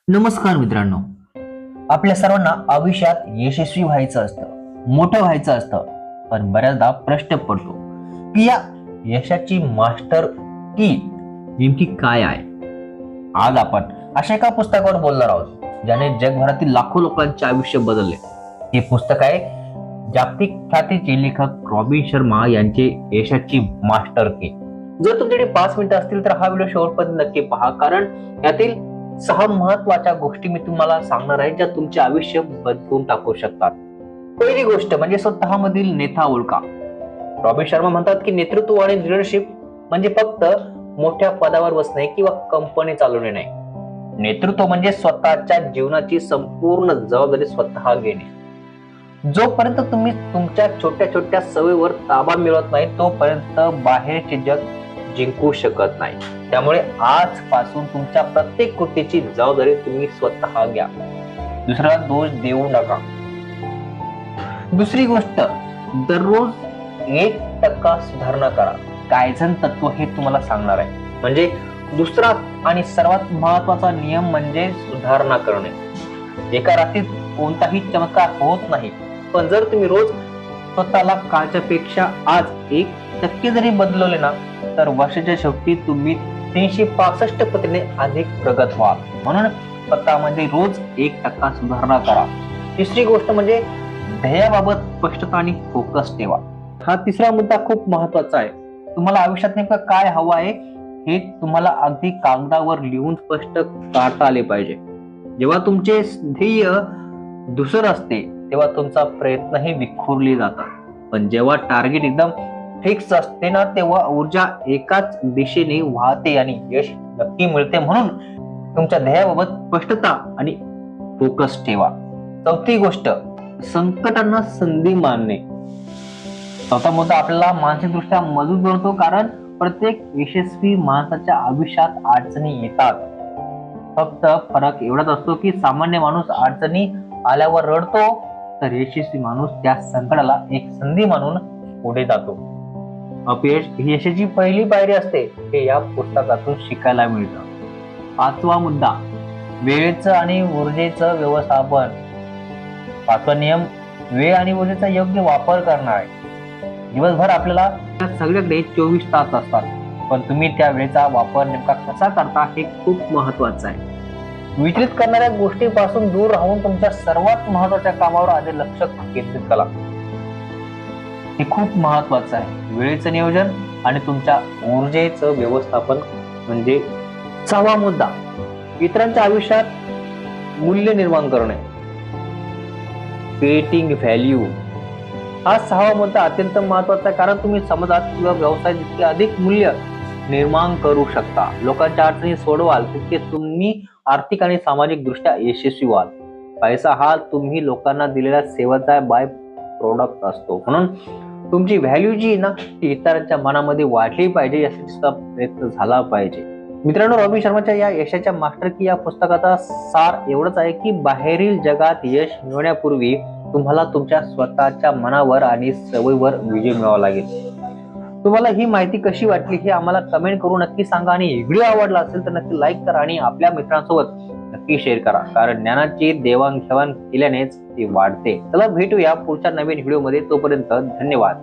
नमस्कार मित्रांनो. आपल्या सर्वांना आयुष्यात यशस्वी व्हायचं असतं, मोठं व्हायचं असतं, पण बऱ्याचदा प्रश्न पडतो की या यशाची मास्टर की नेमकी काय आहे. आज आपण अशा एका पुस्तकावर बोलणार आहोत ज्याने जगभरातील लाखो लोकांचे आयुष्य बदलले. हे पुस्तक आहे जागतिक ख्यातीचे लेखक रॉबिन शर्मा यांचे यशाची मास्टर की. जर तुमच्याकडे 5 मिनिटं असतील तर हा व्हिडिओ शेवटपर्यंत नक्की पहा, कारण यातील 6 महत्वाच्या गोष्टी मी तुम्हाला सांगणार आहे ज्या तुमचे आयुष्य बदलून टाकू शकतात. पहिली गोष्ट म्हणजे स्वतःमधील नेता ओळखा. रॉबिन शर्मा म्हणतात की नेतृत्व आणि लीडरशिप म्हणजे फक्त मोठ्या पदावर बसणे किंवा कंपनी चालवणे नाही. नेतृत्व म्हणजे स्वतःच्या जीवनाची संपूर्ण जबाबदारी स्वतः घेणे. जोपर्यंत तुम्ही तुमच्या छोट्या छोट्या सवयीवर ताबा मिळवत नाही तोपर्यंत बाहेरचे जग जिंकू शकत नाही. त्यामुळे आजपासून तुमच्या प्रत्येक कृतीची जबाबदारी तुम्ही स्वतः घ्या. दुसरा, दोष देऊ नका. दुसरी गोष्ट, दररोज 1% सुधारणा करा. कायझन तत्व हे तुम्हाला सांगणार आहे. म्हणजे दुसरा आणि सर्वात महत्वाचा नियम म्हणजे सुधारणा करणे. एका रात्रीत कोणताही चमत्कार होत नाही, पण जर तुम्ही रोज स्वतःला कालच्यापेक्षा आज 1% जरी बदलवले ना तर वर्षाच्या शेवटी तुम्ही 365 पटीने अधिक प्रगत व्हाल. म्हणून स्वतःमध्ये रोज 1% सुधारणा करा. तिसरी गोष्ट म्हणजे ध्येयाबाबत स्पष्टता आणि फोकस ठेवा. हा तिसरा मुद्दा खूप महत्वाचा आहे. तुम्हाला आयुष्यात नेमकं काय हवं आहे हे तुम्हाला अगदी कागदावर लिहून स्पष्ट काढता आले पाहिजे. जेव्हा तुमचे ध्येय धूसर असते तेव्हा तुमचा प्रयत्नही विखुरले जातात, पण जेव्हा टार्गेट एकदम फिक्स असते ना तेव्हा ऊर्जा एकाच दिशेने वाहते आणि यश नक्की मिळते. म्हणून तुमच्या ध्येयाबाबत स्पष्टता आणि फोकस ठेवा. चौथी गोष्ट, संकटांना संधी मानणे. चौथा मुद्दा आपल्याला मानसिकदृष्ट्या मजबूत बनवतो, कारण प्रत्येक यशस्वी माणसाच्या आयुष्यात अडचणी येतात. फक्त फरक एवढाच असतो की सामान्य माणूस अडचणी आल्यावर रडतो, तर यशस्वी माणूस त्या संकटाला एक संधी मानून पुढे जातो. अपयश ही यशाची पहिली पायरी असते हे या पुस्तकातून शिकायला मिळतं. पाचवा मुद्दा, वेळेचं आणि ऊर्जेचं व्यवस्थापन. पाचवा नियम, वेळ आणि ऊर्जेचा योग्य वापर करणार आहे. दिवसभर आपल्याला सगळ्याकडे 24 तास असतात, पण तुम्ही त्या वेळेचा वापर नेमका कसा करता हे खूप महत्वाचं आहे. विचलित करणाऱ्या गोष्टीपासून दूर राहून तुमच्या सर्वात महत्वाच्या कामावर आधी लक्ष केंद्रित करा. हे खूप महत्वाचं आहे. वेळेचं नियोजन आणि तुमच्या ऊर्जेचं व्यवस्थापन. म्हणजे 6वा मुद्दा, इतरांच्या आयुष्यात मूल्य निर्माण करणे. Creating value. हा 6वा मुद्दा अत्यंत महत्वाचा आहे, कारण तुम्ही समाजात किंवा व्यवसायात जितके अधिक मूल्य निर्माण करू शकता, लोकांच्या अडचणी सोडवाल, तितके तुम्ही आर्थिक आणि सामाजिक दृष्ट्या यशस्वी व्हाल. पैसा हा तुम्ही लोकांना दिलेल्या सेवाचा बाय प्रोडक्ट असतो. म्हणून तुमची व्हॅल्यू जी ना ती इतरांच्या मनामध्ये वाढली पाहिजे, यासाठी सुद्धा प्रयत्न झाला पाहिजे. मित्रांनो, रॉबिन शर्माच्या या यशाच्या मास्टर की या पुस्तकाचा सार एवढंच आहे की बाहेरील जगात यश मिळवण्यापूर्वी तुम्हाला तुमच्या स्वतःच्या मनावर आणि सवयीवर विजय मिळवावा लागेल. तुम्हाला ही माहिती कशी वाटली हे आम्हाला कमेंट करून नक्की सांगा, आणि व्हिडिओ आवडला असेल तर नक्की लाईक करा आणि आपल्या मित्रांसोबत नक्की शेअर करा, कारण ज्ञानाची देवाणघेवाण केल्यानेच ती वाढते. चला भेटूया पुढच्या नवीन व्हिडिओ मध्ये. तोपर्यंत धन्यवाद.